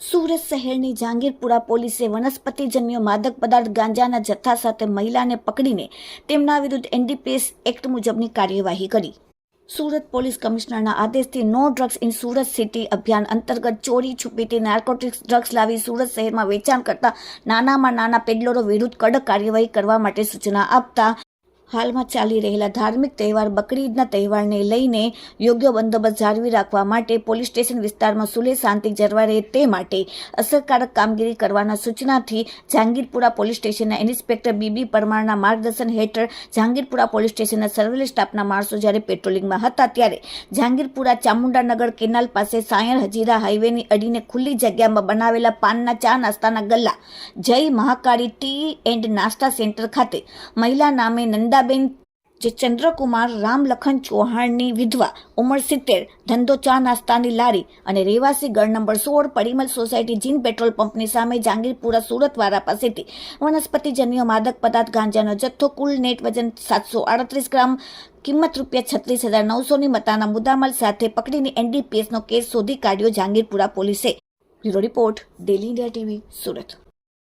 સુરત શહેરની જહાંગીરપુરા પોલીસે વનસ્પતિજન્ય માદક પદાર્થ ગાંજાના જથ્થા સાથે મહિલાને પકડીને તેમના વિરુદ્ધ એનડીપીએસ એક્ટ મુજબની કાર્યવાહી કરી. સુરત પોલીસ કમિશનરના આદેશથી no drugs in Surat city અભિયાન અંતર્ગત ચોરી છુપીથી નાર્કોટિક્સ ડ્રગ્સ લાવી સુરત શહેરમાં વેચાણ કરતા નાનામાં નાના પેડલરો વિરુદ્ધ કડક કાર્યવાહી કરવા માટે સૂચના આપતા હાલમાં ચાલી રહેલા ધાર્મિક તહેવાર બકરી ઈદના તહેવારને લઈને યોગ્ય બંદોબસ્ત જાળવી રાખવા માટે પોલીસ સ્ટેશન વિસ્તારમાં સુલેહ શાંતિ જળવાઈ રહે તે માટે અસરકારક કામગીરી કરવાના સૂચનાથી જહાંગીરપુરા પોલીસ સ્ટેશનના ઇન્સ્પેક્ટર બીબી પરમારના માર્ગદર્શન હેઠળ જહાંગીરપુરા પોલીસ સ્ટેશનના સર્વેલન્સ સ્ટાફના માણસો જ્યારે પેટ્રોલિંગમાં હતા ત્યારે જહાંગીરપુરા ચામુંડાનગર કેનાલ પાસે સાયણ હજીરા હાઈવેની અડીને ખુલ્લી જગ્યામાં બનાવેલા પાનના ચા નાસ્તાના ગલ્લા જય મહાકાળી ટી એન્ડ નાસ્તા સેન્ટર ખાતે મહિલા નામે નંદાબેન જે ચંદ્રકુમાર રામલખન ચૌહાણની વિધવા ઉંમર 70 ધંધો ચા નાસ્તાની લારી અને રહેવાસી ગઢ નંબર 16 પરિમલ સોસાયટી જીન પેટ્રોલ પંપની સામે જહાંગીરપુરા સુરતવાળા પાસેથી વનસ્પતિજન્ય માદક પદાર્થ ગાંજાનો જથ્થો કુલ નેટ વજન 738 ગ્રામ કિંમત ₹36,900ની મતાના મુદ્દામાલ સાથે પકડીને એનડીપીએસનો કેસ શોધી કાઢ્યો. જહાંગીરપુરા પોલીસે. Bureau report, daily India TV, Surat.